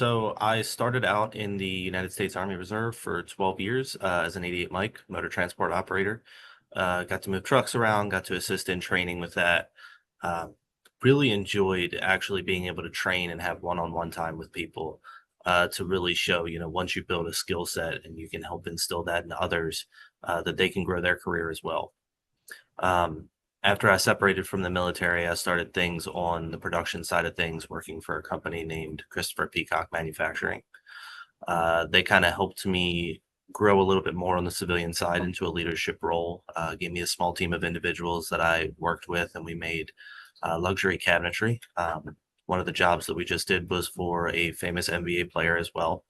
So I started out in the United States Army Reserve for 12 years as an 88 Mike motor transport operator. Got to move trucks around, got to assist in training with that. Uh, really enjoyed actually being able to train and have one-on-one time with people to really show, once you build a skill set and you can help instill that in others, that they can grow their career as well. Um, After I separated from the military, I started things on the production side of things, working for a company named Christopher Peacock Manufacturing. They kind of helped me grow a little bit more on the civilian side into a leadership role. Gave me a small team of individuals that I worked with, and we made luxury cabinetry. One of the jobs that we just did was for a famous NBA player as well.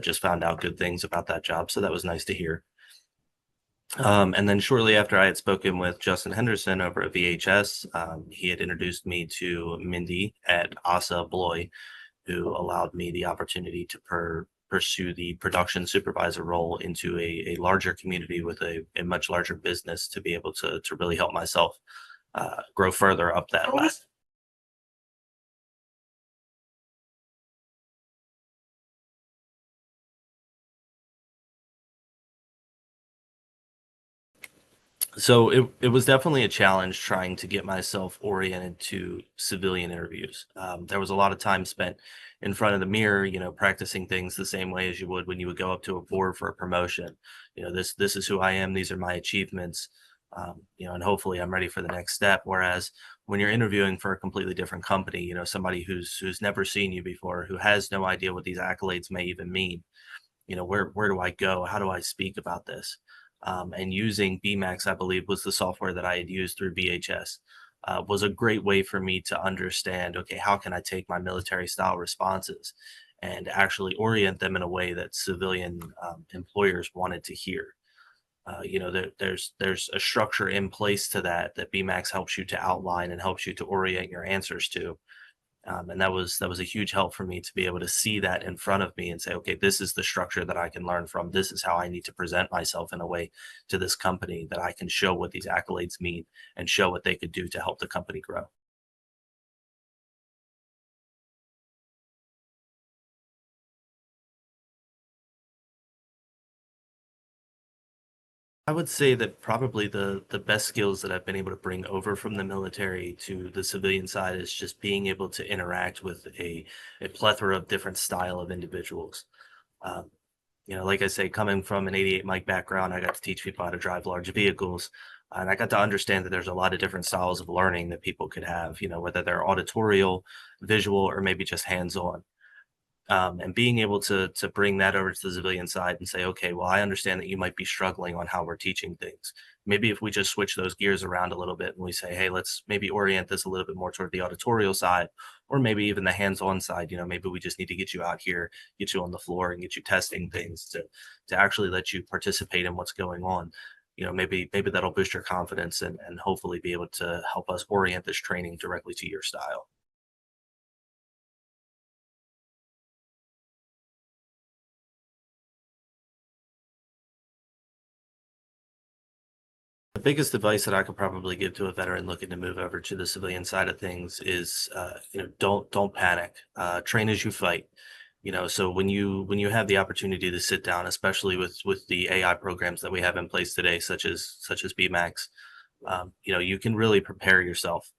Just found out good things about that job, so that was nice to hear. And then shortly after I had spoken with Justin Henderson over at VHS, he had introduced me to Mindy at ASSA ABLOY, who allowed me the opportunity to pursue the production supervisor role into a larger community with a much larger business to be able to really help myself grow further up that ladder. So it was definitely a challenge trying to get myself oriented to civilian interviews. There was a lot of time spent in front of the mirror, practicing things the same way as you would when you would go up to a board for a promotion. This is who I am. These are my achievements. And hopefully I'm ready for the next step. Whereas when you're interviewing for a completely different company, somebody who's never seen you before, who has no idea what these accolades may even mean, where do I go? How do I speak about this? And using Bmax, I believe, was the software that I had used through VHS. Was a great way for me to understand, okay, how can I take my military style responses and actually orient them in a way that civilian employers wanted to hear. There's a structure in place to that Bmax helps you to outline and helps you to orient your answers to. And that was a huge help for me to be able to see that in front of me and say, okay, this is the structure that I can learn from. This is how I need to present myself in a way to this company that I can show what these accolades mean and show what they could do to help the company grow. I would say that probably the best skills that I've been able to bring over from the military to the civilian side is just being able to interact with a plethora of different style of individuals. Um, like I say, coming from an 88 Mike background, I got to teach people how to drive large vehicles. And I got to understand that there's a lot of different styles of learning that people could have, whether they're auditorial, visual, or maybe just hands-on. And being able to bring that over to the civilian side and say, okay, well, I understand that you might be struggling on how we're teaching things. Maybe if we just switch those gears around a little bit and we say, hey, let's maybe orient this a little bit more toward the auditorial side, or maybe even the hands-on side. Maybe we just need to get you out here, get you on the floor, and get you testing things to actually let you participate in what's going on. Maybe that'll boost your confidence and hopefully be able to help us orient this training directly to your style. The biggest advice that I could probably give to a veteran looking to move over to the civilian side of things is, don't panic. Train as you fight. So when you have the opportunity to sit down, especially with the AI programs that we have in place today, such as BMax, you can really prepare yourself.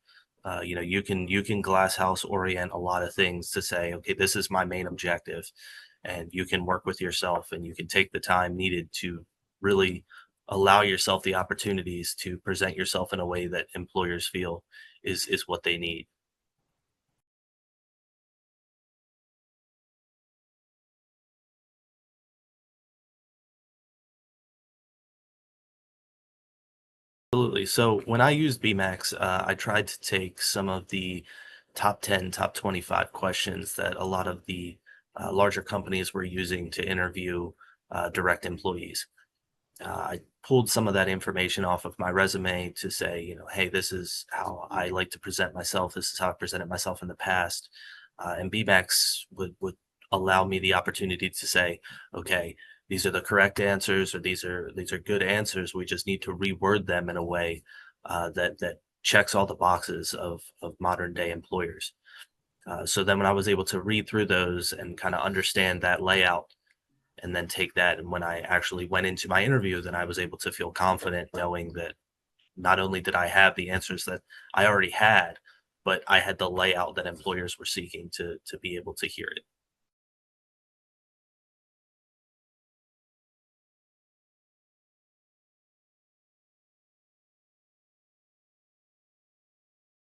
You can glass house orient a lot of things to say, okay, this is my main objective, and you can work with yourself and you can take the time needed to really allow yourself the opportunities to present yourself in a way that employers feel is what they need. Absolutely. So when I used Bmax, I tried to take some of the top 10, top 25 questions that a lot of the larger companies were using to interview direct employees. I pulled some of that information off of my resume to say, hey, this is how I like to present myself. This is how I presented myself in the past. And BMAX would allow me the opportunity to say, okay, these are the correct answers, or these are good answers. We just need to reword them in a way that checks all the boxes of modern day employers. So then when I was able to read through those and kind of understand that layout and then take that, and when I actually went into my interview, then I was able to feel confident knowing that not only did I have the answers that I already had, but I had the layout that employers were seeking to be able to hear it.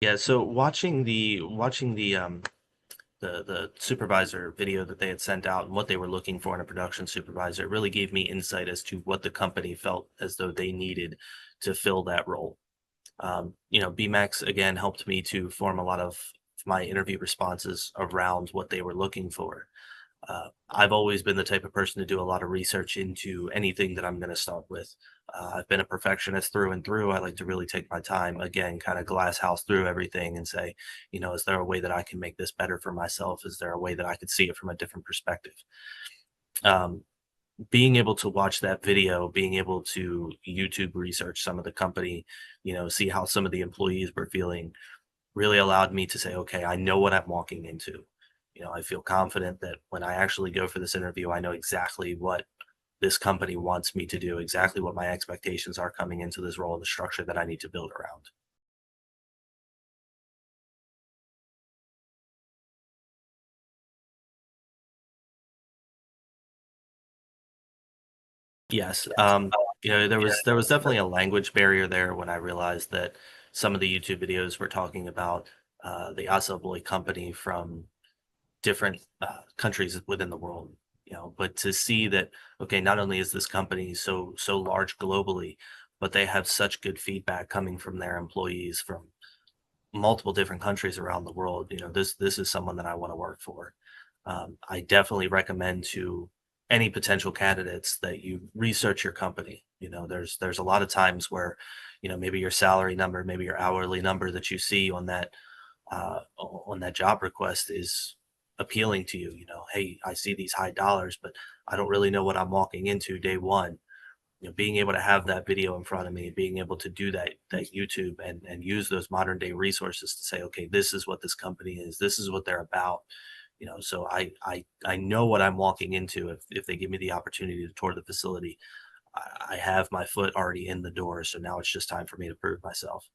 Yeah, so watching the supervisor video that they had sent out and what they were looking for in a production supervisor, it really gave me insight as to what the company felt as though they needed to fill that role. BMAX again helped me to form a lot of my interview responses around what they were looking for. I've always been the type of person to do a lot of research into anything that I'm going to start with. I've been a perfectionist through and through. I like to really take my time, again, kind of glass house through everything and say, is there a way that I can make this better for myself? Is there a way that I could see it from a different perspective? Um, Being able to watch that video, being able to YouTube research some of the company, see how some of the employees were feeling, really allowed me to say, okay, I know what I'm walking into. I feel confident that when I actually go for this interview, I know exactly what this company wants me to do, exactly what my expectations are coming into this role, the structure that I need to build around. Yes. There was definitely a language barrier there when I realized that some of the YouTube videos were talking about the ASSA ABLOY company from different countries within the world. But to see that, okay, not only is this company so large globally, but they have such good feedback coming from their employees from multiple different countries around the world. This is someone that I want to work for. I definitely recommend to any potential candidates that you research your company. There's a lot of times where, maybe your salary number, maybe your hourly number that you see on that job request is appealing to you. Hey, I see these high dollars, but I don't really know what I'm walking into day one. Being able to have that video in front of me, being able to do that YouTube and use those modern day resources to say, okay, this is what this company is, this is what they're about. So I know what I'm walking into if they give me the opportunity to tour the facility. I have my foot already in the door, so now it's just time for me to prove myself.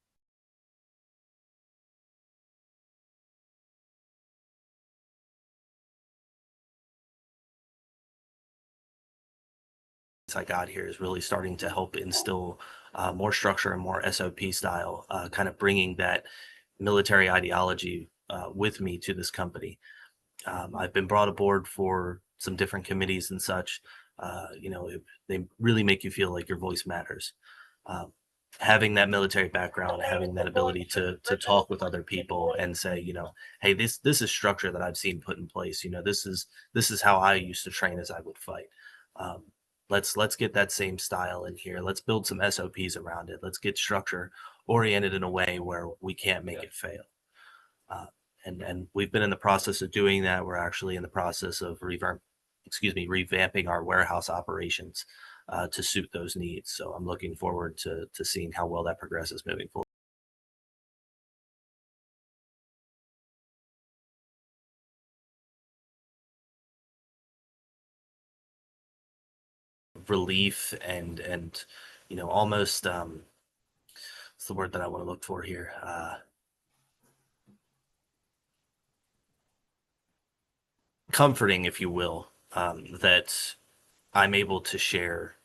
I got here is really starting to help instill more structure and more SOP style, kind of bringing that military ideology with me to this company. I've been brought aboard for some different committees and such. They really make you feel like your voice matters. Um, Having that military background, having that ability to talk with other people and say, hey, this is structure that I've seen put in place. This is how I used to train as I would fight. Um, let's get that same style in here. Let's build some SOPs around it. Let's get structure oriented in a way where we can't make it fail. Uh, and we've been in the process of doing that. We're actually in the process of revamping our warehouse operations to suit those needs. So I'm looking forward to seeing how well that progresses moving forward. Relief and almost what's the word that I want to look for here? Comforting, if you will, that I'm able to share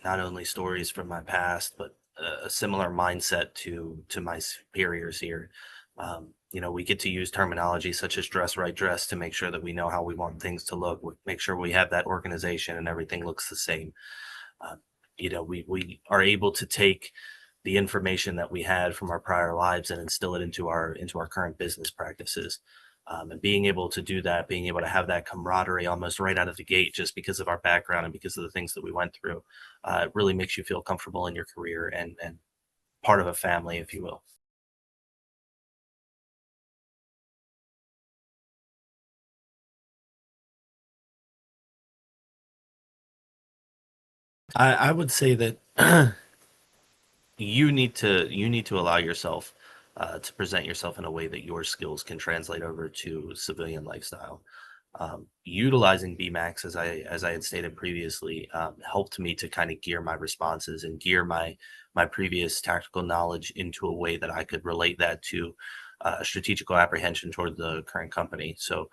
not only stories from my past, but a similar mindset to my superiors here. We get to use terminology such as dress right dress to make sure that we know how we want things to look. Make sure we have that organization and everything looks the same. Um, we are able to take the information that we had from our prior lives and instill it into our current business practices. And being able to do that, being able to have that camaraderie almost right out of the gate, just because of our background and because of the things that we went through, it really makes you feel comfortable in your career and part of a family, if you will. I would say that you need to allow yourself to present yourself in a way that your skills can translate over to civilian lifestyle. Utilizing BMAX, as I had stated previously, helped me to kind of gear my responses and gear my previous tactical knowledge into a way that I could relate that to a strategical apprehension toward the current company. So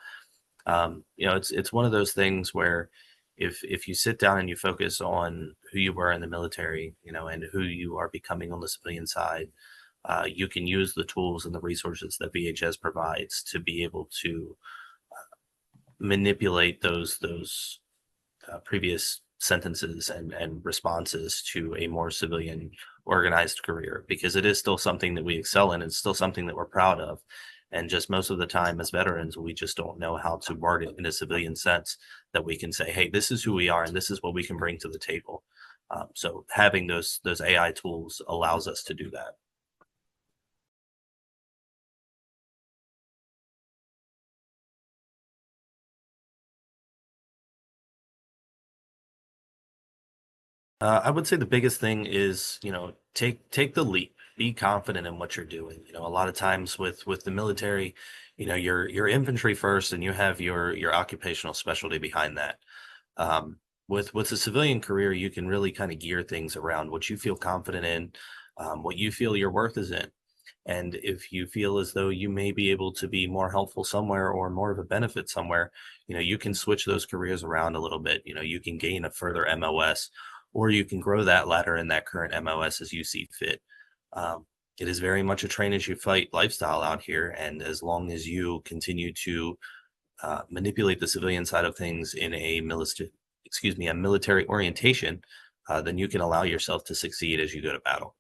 it's one of those things where if you sit down and you focus on who you were in the military, and who you are becoming on the civilian side, you can use the tools and the resources that VHS provides to be able to manipulate those previous sentences and responses to a more civilian organized career, because it is still something that we excel in. It's still something that we're proud of. And just most of the time as veterans, we just don't know how to word it in a civilian sense that we can say, hey, this is who we are and this is what we can bring to the table. So having those AI tools allows us to do that. I would say the biggest thing is, take the leap. Be confident in what you're doing. A lot of times with the military, you're infantry first, and you have your occupational specialty behind that. With a civilian career, you can really kind of gear things around what you feel confident in, what you feel your worth is in. And if you feel as though you may be able to be more helpful somewhere or more of a benefit somewhere, you can switch those careers around a little bit. You can gain a further MOS, or you can grow that ladder in that current MOS as you see fit. It is very much a train as you fight lifestyle out here. And as long as you continue to manipulate the civilian side of things in a military orientation, then you can allow yourself to succeed as you go to battle.